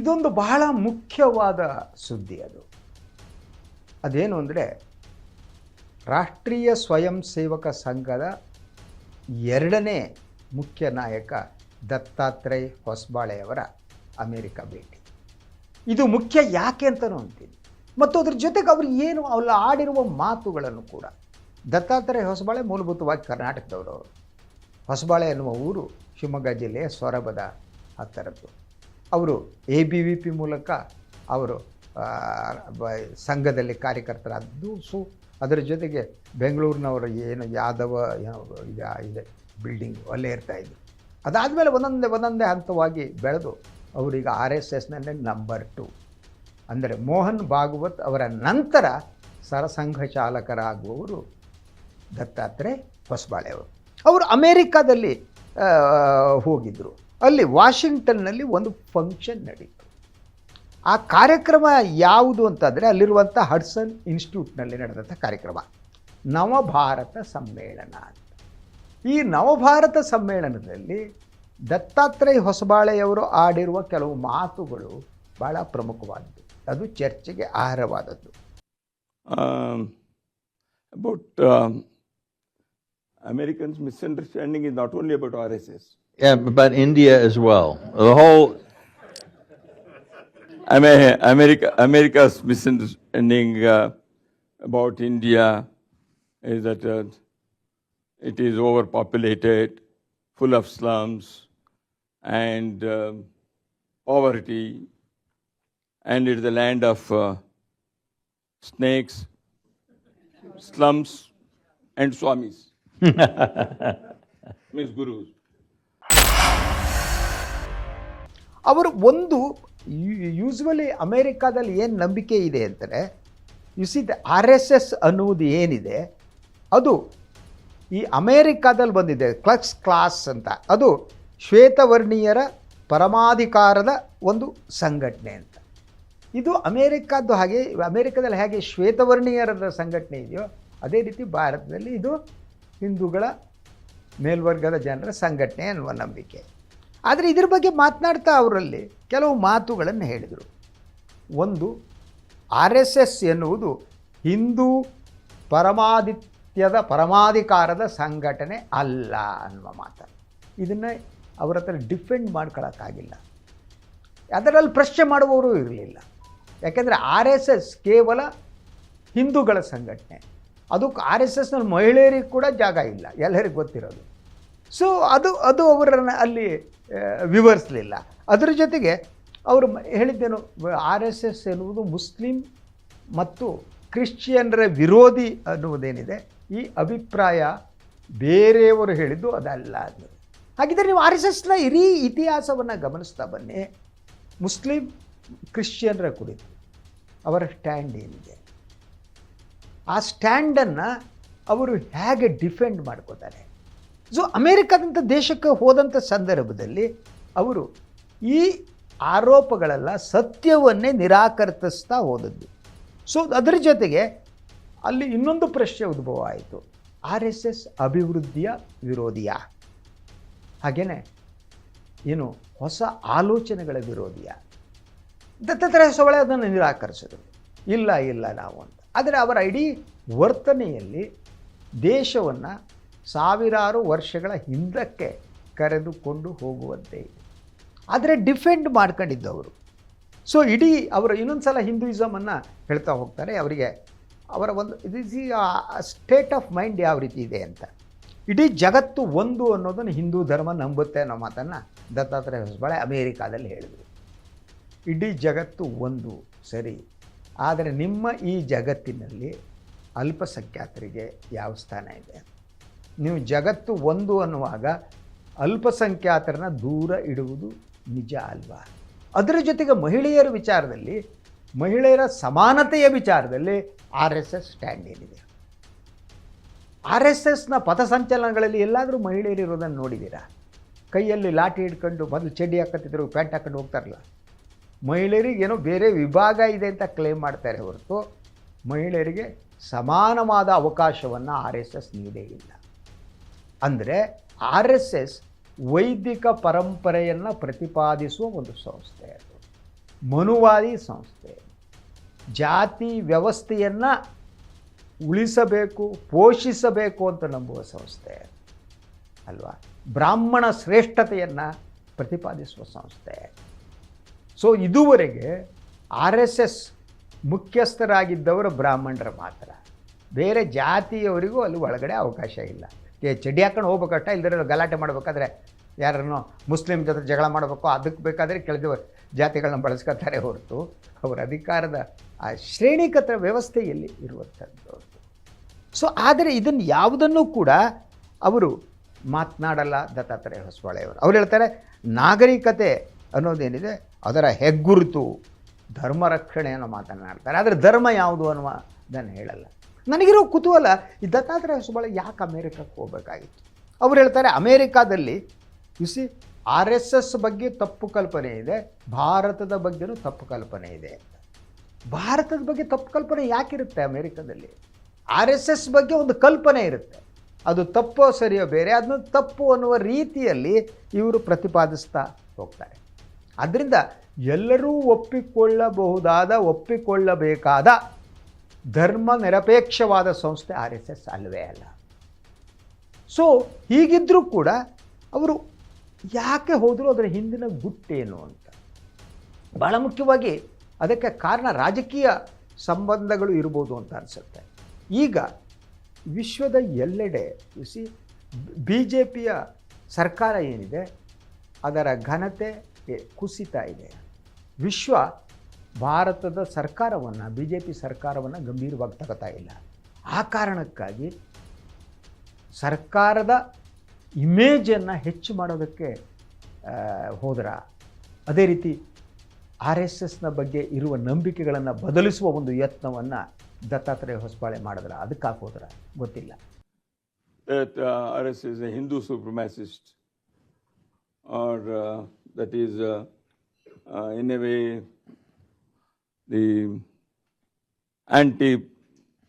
ಇದೊಂದು ಬಹಳ ಮುಖ್ಯವಾದ ಸುದ್ದಿ. ಅದೇನು ಅಂದರೆ, ರಾಷ್ಟ್ರೀಯ ಸ್ವಯಂ ಸೇವಕ ಸಂಘದ 2ನೇ ಮುಖ್ಯ ನಾಯಕ ದತ್ತಾತ್ರೇಯ ಹೊಸಬಾಳೆಯವರ ಅಮೇರಿಕ ಭೇಟಿ. ಇದು ಮುಖ್ಯ ಯಾಕೆ ಅಂತಲೂ ಅಂತೀನಿ. ಮತ್ತು ಅದ್ರ ಜೊತೆಗೆ ಅವರು ಏನು ಅವ್ರು ಆಡಿರುವ ಮಾತುಗಳನ್ನು ಕೂಡ. ದತ್ತಾತ್ರೇಯ ಹೊಸಬಾಳೆ ಮೂಲಭೂತವಾಗಿ ಕರ್ನಾಟಕದವರು. ಅವರು ಹೊಸಬಾಳೆ ಎನ್ನುವ ಊರು ಶಿವಮೊಗ್ಗ ಜಿಲ್ಲೆಯ ಸೊರಬದ ಹತ್ತಿರದ್ದು. ಅವರು ABVP ಮೂಲಕ ಅವರು ಸಂಘದಲ್ಲಿ ಕಾರ್ಯಕರ್ತರಾದ್ದು. ಅದರ ಜೊತೆಗೆ ಬೆಂಗಳೂರಿನವರು ಏನು ಯಾದವ ಇದೆ ಬಿಲ್ಡಿಂಗು ಅಲ್ಲೇ ಇರ್ತಾಯಿದ್ರು. ಅದಾದಮೇಲೆ ಒಂದೊಂದೇ ಹಂತವಾಗಿ ಬೆಳೆದು ಅವರೀಗ RSSನಲ್ಲಿ ನಂಬರ್ 2 ಅಂದರೆ ಮೋಹನ್ ಭಾಗವತ್ ಅವರ ನಂತರ ಸರಸಂಘ ಚಾಲಕರಾಗುವವರು ದತ್ತಾತ್ರೇಯ ಹೊಸಬಾಳೆಯವರು. ಅವರು ಅಮೇರಿಕಾದಲ್ಲಿ ಹೋಗಿದ್ದರು. ಅಲ್ಲಿ ವಾಷಿಂಗ್ಟನ್ನಲ್ಲಿ ಒಂದು ಫಂಕ್ಷನ್ ನಡೀತು. ಆ ಕಾರ್ಯಕ್ರಮ ಯಾವುದು ಅಂತಂದರೆ, ಅಲ್ಲಿರುವಂಥ ಹಡ್ಸನ್ ಇನ್ಸ್ಟಿಟ್ಯೂಟ್ನಲ್ಲಿ ನಡೆದಂಥ ಕಾರ್ಯಕ್ರಮ ನವಭಾರತ ಸಮ್ಮೇಳನ ಅಂತ. ಈ ನವಭಾರತ ಸಮ್ಮೇಳನದಲ್ಲಿ ದತ್ತಾತ್ರೇಯ ಹೊಸಬಾಳೆಯವರು ಆಡಿರುವ ಕೆಲವು ಮಾತುಗಳು ಭಾಳ ಪ್ರಮುಖವಾದದ್ದು. ಅದು ಚರ್ಚೆಗೆ ಆಹಾರವಾದದ್ದು. About Americans' misunderstanding is not only about RSS. Yeah, but India as well. The whole America's misunderstanding about India is that it is overpopulated, full of slums and poverty, and it is the land of snakes, slums and swamis. Means gurus. ಅವರು ಒಂದು usually ಅಮೇರಿಕಾದಲ್ಲಿ ಏನು ನಂಬಿಕೆ ಇದೆ ಅಂದರೆ, RSS ಅನ್ನುವುದು ಏನಿದೆ ಅದು ಈ ಅಮೇರಿಕಾದಲ್ಲಿ ಬಂದಿದೆ. ಕ್ಲಕ್ಸ್ ಕ್ಲಾಸ್ ಅಂತ. ಅದು ಶ್ವೇತವರ್ಣೀಯರ ಪರಮಾಧಿಕಾರದ ಒಂದು ಸಂಘಟನೆ ಅಂತ. ಇದು ಅಮೇರಿಕಾದ್ದು. ಹಾಗೆ ಅಮೇರಿಕಾದಲ್ಲಿ ಹೇಗೆ ಶ್ವೇತವರ್ಣೀಯರ ಸಂಘಟನೆ ಇದೆಯೋ ಅದೇ ರೀತಿ ಭಾರತದಲ್ಲಿ ಇದು ಹಿಂದೂಗಳ ಮೇಲ್ವರ್ಗದ ಜನರ ಸಂಘಟನೆ ಅನ್ನುವ ನಂಬಿಕೆ. ಆದರೆ ಇದ್ರ ಬಗ್ಗೆ ಮಾತನಾಡ್ತಾ ಅವರಲ್ಲಿ ಕೆಲವು ಮಾತುಗಳನ್ನು ಹೇಳಿದರು. ಒಂದು, RSS ಎನ್ನುವುದು ಹಿಂದೂ ಪರಮಾಧಿಕಾರದ ಸಂಘಟನೆ ಅಲ್ಲ ಅನ್ನುವ ಮಾತನ್ನು. ಇದನ್ನು ಅವರ ಹತ್ರ ಡಿಫೆಂಡ್ ಮಾಡ್ಕೊಳ್ಳೋಕ್ಕಾಗಿಲ್ಲ. ಅದರಲ್ಲಿ ಪ್ರಶ್ನೆ ಮಾಡುವವರು ಇರಲಿಲ್ಲ. ಯಾಕೆಂದರೆ RSS ಕೇವಲ ಹಿಂದೂಗಳ ಸಂಘಟನೆ. ಅದು RSSನಲ್ಲಿ ಮಹಿಳೆಯರಿಗೆ ಕೂಡ ಜಾಗ ಇಲ್ಲ, ಎಲ್ಲರಿಗೂ ಗೊತ್ತಿರೋದು. ಸೊ ಅದು ಅವರನ್ನು ಅಲ್ಲಿ ವಿವರಿಸಲಿಲ್ಲ. ಅದರ ಜೊತೆಗೆ ಅವರು ಹೇಳಿದ್ದೇನು, RSS ಎನ್ನುವುದು ಮುಸ್ಲಿಂ ಮತ್ತು ಕ್ರಿಶ್ಚಿಯನ್ರ ವಿರೋಧಿ ಅನ್ನುವುದೇನಿದೆ, ಈ ಅಭಿಪ್ರಾಯ ಬೇರೆಯವರು ಹೇಳಿದ್ದು ಅದಲ್ಲ ಅನ್ನೋದು. ಹಾಗಿದ್ದರೆ ನೀವು RSSನ ಇಡೀ ಇತಿಹಾಸವನ್ನು ಗಮನಿಸ್ತಾ ಬನ್ನಿ. ಮುಸ್ಲಿಂ ಕ್ರಿಶ್ಚಿಯನ್ರ ಕುರಿತು ಅವರ ಸ್ಟ್ಯಾಂಡ್ ಏನಿದೆ, ಆ ಸ್ಟ್ಯಾಂಡನ್ನು ಅವರು ಹೇಗೆ ಡಿಫೆಂಡ್ ಮಾಡ್ಕೋತಾರೆ. ಸೊ ಅಮೇರಿಕಾದಂಥ ದೇಶಕ್ಕೆ ಹೋದಂಥ ಸಂದರ್ಭದಲ್ಲಿ ಅವರು ಈ ಆರೋಪಗಳೆಲ್ಲ ಸತ್ಯವನ್ನೇ ನಿರಾಕರಿಸ್ತಾ ಹೋದದ್ದು. ಸೊ ಅದರ ಜೊತೆಗೆ ಅಲ್ಲಿ ಇನ್ನೊಂದು ಪ್ರಶ್ನೆ ಉದ್ಭವ ಆಯಿತು, RSS ಅಭಿವೃದ್ಧಿಯ ವಿರೋಧಿಯ, ಹಾಗೆಯೇ ಏನು ಹೊಸ ಆಲೋಚನೆಗಳ ವಿರೋಧಿಯ? ದತ್ತಾತ್ರೇಯ ಹೊಸಬಾಳೆ ಅದನ್ನು ನಿರಾಕರಿಸಿದರು. ಇಲ್ಲ ನಾವು ಅಂತ. ಆದರೆ ಅವರ ಇಡೀ ವರ್ತನೆಯಲ್ಲಿ ದೇಶವನ್ನು ಸಾವಿರಾರು ವರ್ಷಗಳ ಹಿಂದಕ್ಕೆ ಕರೆದುಕೊಂಡು ಹೋಗುವಂತೆ ಇದೆ. ಆದರೆ ಡಿಫೆಂಡ್ ಮಾಡ್ಕೊಂಡಿದ್ದವರು. ಸೊ ಇಡೀ ಅವರು ಇನ್ನೊಂದು ಸಲ ಹಿಂದೂಯಿಸಮನ್ನು ಹೇಳ್ತಾ ಹೋಗ್ತಾರೆ. ಅವರಿಗೆ ಅವರ ಒಂದು ಸ್ಟೇಟ್ ಆಫ್ ಮೈಂಡ್ ಯಾವ ರೀತಿ ಇದೆ ಅಂತ. ಇಡೀ ಜಗತ್ತು ಒಂದು ಅನ್ನೋದನ್ನು ಹಿಂದೂ ಧರ್ಮ ನಂಬುತ್ತೆ ಅನ್ನೋ ಮಾತನ್ನು ದತ್ತಾತ್ರೇಯ ಹೊಸಬಾಳೆ ಅಮೇರಿಕಾದಲ್ಲಿ ಹೇಳಿದರು. ಇಡೀ ಜಗತ್ತು ಒಂದು ಸರಿ, ಆದರೆ ನಿಮ್ಮ ಈ ಜಗತ್ತಿನಲ್ಲಿ ಅಲ್ಪಸಂಖ್ಯಾತರಿಗೆ ಯಾವ ಸ್ಥಾನ ಇದೆ? ನೀವು ಜಗತ್ತು ಒಂದು ಅನ್ನುವಾಗ ಅಲ್ಪಸಂಖ್ಯಾತರನ್ನ ದೂರ ಇಡುವುದು ನಿಜ ಅಲ್ವಾ? ಅದರ ಜೊತೆಗೆ ಮಹಿಳೆಯರ ವಿಚಾರದಲ್ಲಿ, ಮಹಿಳೆಯರ ಸಮಾನತೆಯ ವಿಚಾರದಲ್ಲಿ RSS ಸ್ಟ್ಯಾಂಡ್ ಏನಿದೆ? RSSನ ಪಥಸಂಚಲನಗಳಲ್ಲಿ ಎಲ್ಲಾದರೂ ಮಹಿಳೆಯರು ಇರೋದನ್ನು ನೋಡಿದ್ದೀರಾ? ಕೈಯಲ್ಲಿ ಲಾಠಿ ಹಿಡ್ಕೊಂಡು ಮೊದಲು ಚಡ್ಡಿ ಹಾಕತ್ತಿದ್ರು, ಪ್ಯಾಂಟ್ ಹಾಕೊಂಡು ಹೋಗ್ತಾರಲ್ಲ. ಮಹಿಳೆಯರಿಗೆ ಏನೋ ಬೇರೆ ವಿಭಾಗ ಇದೆ ಅಂತ ಕ್ಲೇಮ್ ಮಾಡ್ತಾರೆ ಹೊರತು ಮಹಿಳೆಯರಿಗೆ ಸಮಾನವಾದ ಅವಕಾಶವನ್ನು RSS ನೀಡೇ ಇಲ್ಲ. ಅಂದರೆ RSS ವೈದಿಕ ಪರಂಪರೆಯನ್ನು ಪ್ರತಿಪಾದಿಸುವ ಒಂದು ಸಂಸ್ಥೆ ಅದು. ಮನುವಾದಿ ಸಂಸ್ಥೆ, ಜಾತಿ ವ್ಯವಸ್ಥೆಯನ್ನು ಉಳಿಸಬೇಕು, ಪೋಷಿಸಬೇಕು ಅಂತ ನಂಬುವ ಸಂಸ್ಥೆ ಅಲ್ವಾ. ಬ್ರಾಹ್ಮಣ ಶ್ರೇಷ್ಠತೆಯನ್ನು ಪ್ರತಿಪಾದಿಸುವ ಸಂಸ್ಥೆ. ಸೊ ಇದುವರೆಗೆ RSS ಮುಖ್ಯಸ್ಥರಾಗಿದ್ದವರು ಬ್ರಾಹ್ಮಣರು ಮಾತ್ರ, ಬೇರೆ ಜಾತಿಯವರಿಗೂ ಅಲ್ಲಿ ಒಳಗಡೆ ಅವಕಾಶ ಇಲ್ಲ. ಚಡ್ಡಿ ಹಾಕೊಂಡು ಹೋಗ್ಬೇಕಷ್ಟ, ಇಲ್ದಿರೋ ಗಲಾಟೆ ಮಾಡಬೇಕಾದ್ರೆ ಯಾರನ್ನು ಮುಸ್ಲಿಂ ಜೊತೆ ಜಗಳ ಮಾಡಬೇಕು, ಅದಕ್ಕೆ ಬೇಕಾದರೆ ಕೆಳಗೆ ಜಾತಿಗಳನ್ನ ಬಳಸ್ಕೊತಾರೆ ಹೊರತು ಅವರ ಅಧಿಕಾರದ ಆ ಶ್ರೇಣಿಕತ ವ್ಯವಸ್ಥೆಯಲ್ಲಿ ಇರುವಂಥದ್ದು. ಸೊ ಆದರೆ ಇದನ್ನು ಯಾವುದನ್ನು ಕೂಡ ಅವರು ಮಾತನಾಡಲ್ಲ ದತ್ತಾತ್ರೇಯ ಹೊಸಬಾಳೆಯವರು. ಅವ್ರು ಹೇಳ್ತಾರೆ ನಾಗರಿಕತೆ ಅನ್ನೋದೇನಿದೆ ಅದರ ಹೆಗ್ಗುರುತು ಧರ್ಮ ರಕ್ಷಣೆಯನ್ನು ಮಾತನಾಡ್ತಾರೆ, ಆದರೆ ಧರ್ಮ ಯಾವುದು ಅನ್ನೋದನ್ನು ಹೇಳಲ್ಲ. ನನಗಿರೋ ಕುತೂಹಲ, ಈ ದತ್ತಾತ್ರೇಯ ಹೊಸಬಾಳೆ ಯಾಕೆ ಅಮೇರಿಕಕ್ಕೆ ಹೋಗಬೇಕಾಗಿತ್ತು? ಅವ್ರು ಹೇಳ್ತಾರೆ ಅಮೇರಿಕಾದಲ್ಲಿ ಸಿ RSS ಬಗ್ಗೆ ತಪ್ಪು ಕಲ್ಪನೆ ಇದೆ, ಭಾರತದ ಬಗ್ಗೆನೂ ತಪ್ಪು ಕಲ್ಪನೆ ಇದೆ ಅಂತ. ಭಾರತದ ಬಗ್ಗೆ ತಪ್ಪು ಕಲ್ಪನೆ ಯಾಕಿರುತ್ತೆ ಅಮೇರಿಕಾದಲ್ಲಿ? RSS ಬಗ್ಗೆ ಒಂದು ಕಲ್ಪನೆ ಇರುತ್ತೆ, ಅದು ತಪ್ಪೋ ಸರಿಯೋ ಬೇರೆ, ಅದನ್ನು ತಪ್ಪು ಅನ್ನುವ ರೀತಿಯಲ್ಲಿ ಇವರು ಪ್ರತಿಪಾದಿಸ್ತಾ ಹೋಗ್ತಾರೆ. ಆದ್ದರಿಂದ ಎಲ್ಲರೂ ಒಪ್ಪಿಕೊಳ್ಳಬಹುದಾದ, ಒಪ್ಪಿಕೊಳ್ಳಬೇಕಾದ ಧರ್ಮ ನಿರಪೇಕ್ಷವಾದ ಸಂಸ್ಥೆ RSS ಅಲ್ಲವೇ ಅಲ್ಲ. ಸೊ ಹೀಗಿದ್ದರೂ ಕೂಡ ಅವರು ಯಾಕೆ ಹೋದರೂ ಅದರ ಹಿಂದಿನ ಗುಟ್ಟೇನು ಅಂತ. ಭಾಳ ಮುಖ್ಯವಾಗಿ ಅದಕ್ಕೆ ಕಾರಣ ರಾಜಕೀಯ ಸಂಬಂಧಗಳು ಇರ್ಬೋದು ಅಂತ ಅನಿಸುತ್ತೆ. ಈಗ ವಿಶ್ವದ ಎಲ್ಲೆಡೆ BJPಯ ಸರ್ಕಾರ ಏನಿದೆ ಅದರ ಘನತೆ ಕುಸಿತಾ ಇದೆ. ವಿಶ್ವ ಭಾರತದ ಸರ್ಕಾರವನ್ನು, BJP ಸರ್ಕಾರವನ್ನು ಗಂಭೀರವಾಗಿ ತಗೋತಾ ಇಲ್ಲ. ಆ ಕಾರಣಕ್ಕಾಗಿ ಸರ್ಕಾರದ ಇಮೇಜನ್ನು ಹೆಚ್ಚು ಮಾಡೋದಕ್ಕೆ ಹೋದ್ರ, ಅದೇ ರೀತಿ RSSನ ಬಗ್ಗೆ ಇರುವ ನಂಬಿಕೆಗಳನ್ನು ಬದಲಿಸುವ ಒಂದು ಯತ್ನವನ್ನು ದತ್ತಾತ್ರೇಯ ಹೊಸಬಾಳೆ ಮಾಡಿದ್ರ, ಅದಕ್ಕಾಗಿ ಹೋದ್ರ ಗೊತ್ತಿಲ್ಲ. That RSS is a Hindu supremacist, or that is in a way the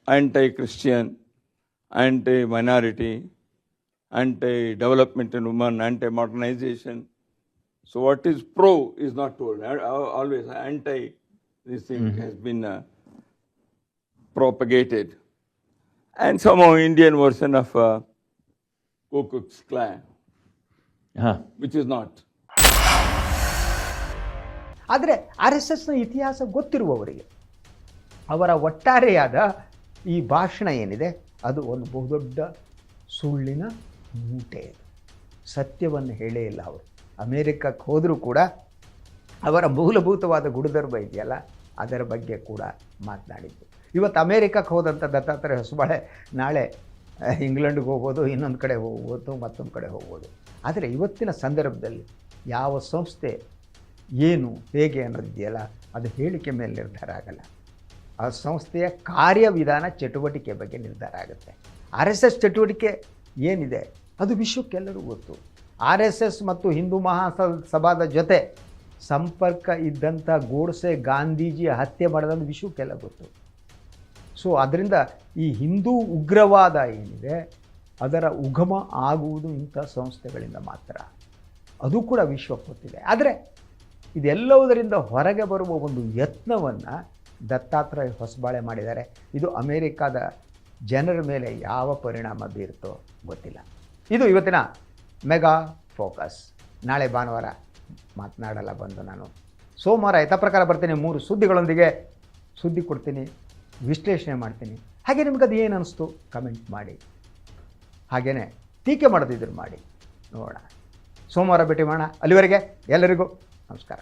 anti-Christian, anti-minority, anti-development in women, anti-modernization. So what is pro is not told. Always anti this thing has been propagated. And somehow Indian version of Ku Klux Klan, which is not. ಆದರೆ RSSನ ಇತಿಹಾಸ ಗೊತ್ತಿರುವವರಿಗೆ ಅವರ ಒಟ್ಟಾರೆಯಾದ ಈ ಭಾಷಣ ಏನಿದೆ ಅದು ಒಂದು ಬಹುದೊಡ್ಡ ಸುಳ್ಳಿನ ಮೂಟೆ. ಸತ್ಯವನ್ನು ಹೇಳೇ ಇಲ್ಲ ಅವರು. ಅಮೇರಿಕಕ್ಕೆ ಹೋದರೂ ಕೂಡ ಅವರ ಮೂಲಭೂತವಾದ ಗುಣಧರ್ಮ ಇದೆಯಲ್ಲ ಅದರ ಬಗ್ಗೆ ಕೂಡ ಮಾತನಾಡಿದ್ದು. ಇವತ್ತು ಅಮೇರಿಕಕ್ಕೆ ಹೋದಂಥ ದತ್ತಾತ್ರೇಯ ಹೊಸಬಾಳೆ ನಾಳೆ ಇಂಗ್ಲೆಂಡ್ಗೆ ಹೋಗ್ಬೋದು, ಇನ್ನೊಂದು ಕಡೆ ಹೋಗ್ಬೋದು, ಮತ್ತೊಂದು ಕಡೆ ಹೋಗ್ಬೋದು. ಆದರೆ ಇವತ್ತಿನ ಸಂದರ್ಭದಲ್ಲಿ ಯಾವ ಸಂಸ್ಥೆ ಏನು ಹೇಗೆ ಅನ್ನೋದಿದೆಯಲ್ಲ ಅದು ಹೇಳಿಕೆ ಮೇಲೆ ನಿರ್ಧಾರ ಆಗಲ್ಲ, ಆ ಸಂಸ್ಥೆಯ ಕಾರ್ಯವಿಧಾನ ಚಟುವಟಿಕೆ ಬಗ್ಗೆ ನಿರ್ಧಾರ ಆಗುತ್ತೆ. RSS ಚಟುವಟಿಕೆ ಏನಿದೆ ಅದು ವಿಶ್ವಕ್ಕೆಲ್ಲರೂ ಗೊತ್ತು. RSS ಮತ್ತು ಹಿಂದೂ ಮಹಾಸಭಾದ ಜೊತೆ ಸಂಪರ್ಕ ಇದ್ದಂಥ ಗೋಡ್ಸೆ ಗಾಂಧೀಜಿಯ ಹತ್ಯೆ ಮಾಡೋದಂತ ವಿಶ್ವಕ್ಕೆಲ್ಲ ಗೊತ್ತು. ಸೊ ಅದರಿಂದ ಈ ಹಿಂದೂ ಉಗ್ರವಾದ ಏನಿದೆ ಅದರ ಉಗಮ ಆಗುವುದು ಇಂಥ ಸಂಸ್ಥೆಗಳಿಂದ ಮಾತ್ರ, ಅದು ಕೂಡ ವಿಶ್ವಕ್ಕೆ ಗೊತ್ತಿದೆ. ಆದರೆ ಇದೆಲ್ಲವುದರಿಂದ ಹೊರಗೆ ಬರುವ ಒಂದು ಯತ್ನವನ್ನು ದತ್ತಾತ್ರೇಯ ಹೊಸಬಾಳೆ ಮಾಡಿದ್ದಾರೆ. ಇದು ಅಮೇರಿಕಾದ ಜನರ ಮೇಲೆ ಯಾವ ಪರಿಣಾಮ ಬೀರುತ್ತೋ ಗೊತ್ತಿಲ್ಲ. ಇದು ಇವತ್ತಿನ ಮೆಗಾ ಫೋಕಸ್. ನಾಳೆ ಭಾನುವಾರ ಮಾತನಾಡಲ್ಲ, ಬಂದು ನಾನು ಸೋಮವಾರ ಯಥಾ ಪ್ರಕಾರ ಬರ್ತೀನಿ. 3 ಸುದ್ದಿಗಳೊಂದಿಗೆ ಸುದ್ದಿ ಕೊಡ್ತೀನಿ, ವಿಶ್ಲೇಷಣೆ ಮಾಡ್ತೀನಿ. ಹಾಗೆ ನಿಮಗದು ಏನು ಅನ್ನಿಸ್ತು ಕಮೆಂಟ್ ಮಾಡಿ, ಹಾಗೆಯೇ ಟೀಕೆ ಮಾಡೋದಿದ್ರು ಮಾಡಿ ನೋಡೋಣ. ಸೋಮವಾರ ಭೇಟಿ ಮಾಡೋಣ. ಅಲ್ಲಿವರೆಗೆ ಎಲ್ಲರಿಗೂ ನಮಸ್ಕಾರ.